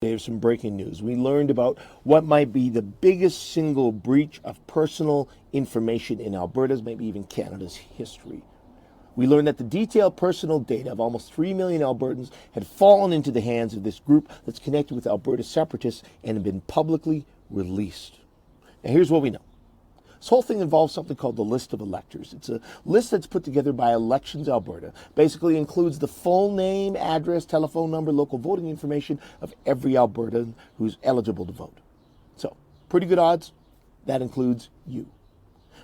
There's some breaking news. We learned about what might be the biggest single breach of personal information in Alberta's, maybe even Canada's history. We learned that the detailed personal data of almost 3 million Albertans had fallen into the hands of this group that's connected with Alberta separatists and had been publicly released. Now here's what we know. This whole thing involves something called the List of Electors. It's a list that's put together by Elections Alberta. Basically includes the full name, address, telephone number, local voting information of every Albertan who's eligible to vote. So, pretty good odds. That includes you.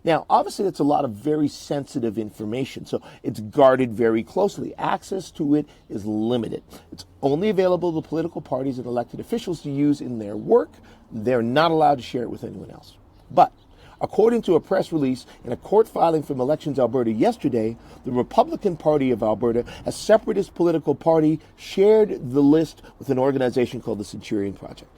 Now, obviously, it's a lot of very sensitive information, so it's guarded very closely. Access to it is limited. It's only available to political parties and elected officials to use in their work. They're not allowed to share it with anyone else. But according to a press release and a court filing from Elections Alberta yesterday, the Republican Party of Alberta, a separatist political party, shared the list with an organization called the Centurion Project.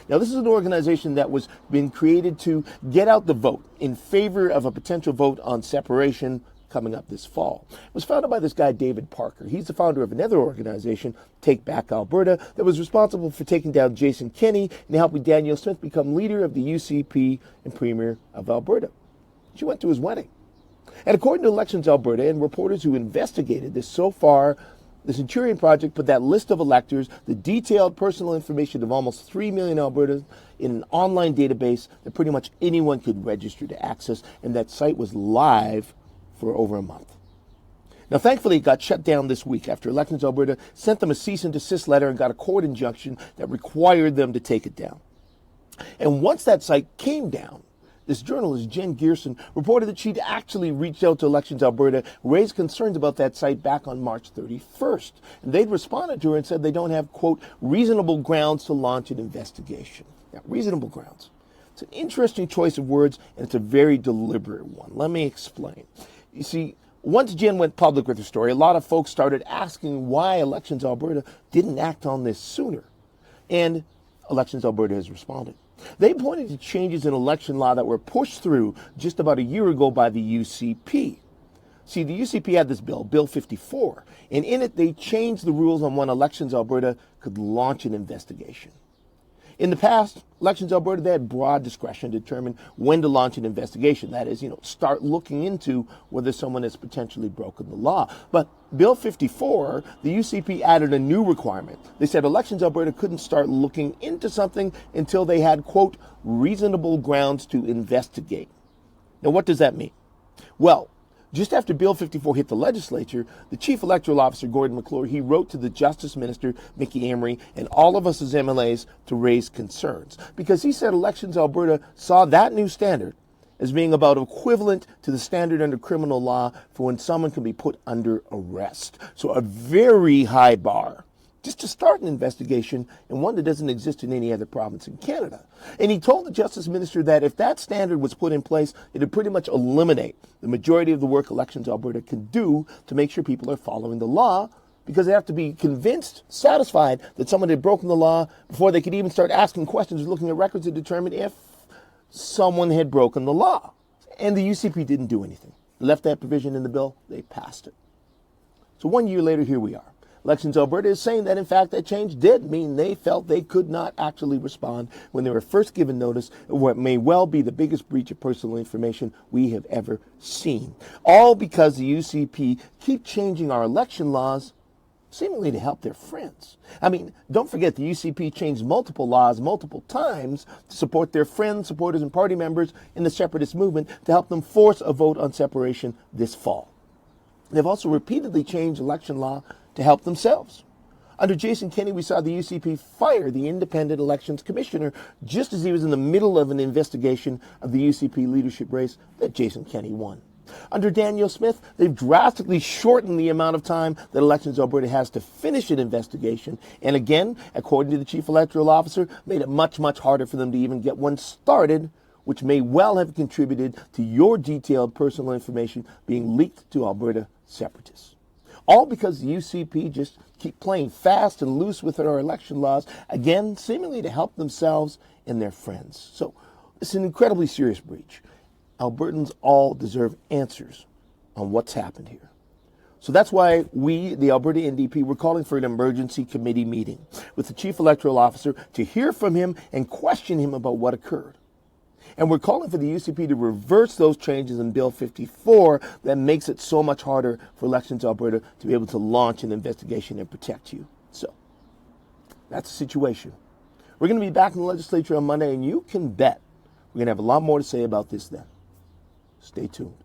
Now, this is an organization that was being created to get out the vote in favor of a potential vote on separation coming up this fall. It was founded by this guy, David Parker. He's the founder of another organization, Take Back Alberta, that was responsible for taking down Jason Kenney and helping Danielle Smith become leader of the UCP and Premier of Alberta. She went to his wedding. And according to Elections Alberta and reporters who investigated this so far, the Centurion Project put that list of electors, the detailed personal information of almost 3 million Albertans, in an online database that pretty much anyone could register to access, and that site was live for over a month. Now, thankfully, it got shut down this week after Elections Alberta sent them a cease and desist letter and got a court injunction that required them to take it down. And once that site came down, this journalist, Jen Gearson, reported that she'd actually reached out to Elections Alberta, raised concerns about that site back on March 31st. And they'd responded to her and said they don't have, quote, reasonable grounds to launch an investigation. Now, reasonable grounds. It's an interesting choice of words, and it's a very deliberate one. Let me explain. You see, once Jen went public with her story, a lot of folks started asking why Elections Alberta didn't act on this sooner. And Elections Alberta has responded. They pointed to changes in election law that were pushed through just about a year ago by the UCP. See, the UCP had this bill, Bill 54, and in it they changed the rules on when Elections Alberta could launch an investigation. In the past, Elections Alberta, they had broad discretion to determine when to launch an investigation. That is, start looking into whether someone has potentially broken the law. But Bill 54, the UCP added a new requirement. They said Elections Alberta couldn't start looking into something until they had, quote, reasonable grounds to investigate. Now, what does that mean? Well, just after Bill 54 hit the legislature, the Chief Electoral Officer, Gordon McClure, he wrote to the Justice Minister, Mickey Emery, and all of us as MLAs to raise concerns. Because he said Elections Alberta saw that new standard as being about equivalent to the standard under criminal law for when someone can be put under arrest. So a very high bar just to start an investigation, and one that doesn't exist in any other province in Canada. And he told the Justice Minister that if that standard was put in place, it would pretty much eliminate the majority of the work Elections Alberta can do to make sure people are following the law, because they have to be convinced, satisfied that someone had broken the law before they could even start asking questions, looking at records to determine if someone had broken the law. And the UCP didn't do anything. Left that provision in the bill, they passed it. So 1 year later, here we are. Elections Alberta is saying that, in fact, that change did mean they felt they could not actually respond when they were first given notice of what may well be the biggest breach of personal information we have ever seen. All because the UCP keep changing our election laws seemingly to help their friends. I mean, don't forget the UCP changed multiple laws multiple times to support their friends, supporters, and party members in the separatist movement to help them force a vote on separation this fall. They've also repeatedly changed election law to help themselves. Under Jason Kenney, we saw the UCP fire the independent elections commissioner just as he was in the middle of an investigation of the UCP leadership race that Jason Kenney won. Under Danielle Smith, they've drastically shortened the amount of time that Elections Alberta has to finish an investigation, and again, according to the Chief Electoral Officer, made it much, much harder for them to even get one started, which may well have contributed to your detailed personal information being leaked to Alberta separatists. All because the UCP just keep playing fast and loose with our election laws, again, seemingly to help themselves and their friends. So it's an incredibly serious breach. Albertans all deserve answers on what's happened here. So that's why we, the Alberta NDP, we're calling for an emergency committee meeting with the Chief Electoral Officer to hear from him and question him about what occurred. And we're calling for the UCP to reverse those changes in Bill 54 that makes it so much harder for Elections Alberta to be able to launch an investigation and protect you. So that's the situation. We're going to be back in the legislature on Monday, and you can bet we're going to have a lot more to say about this then. Stay tuned.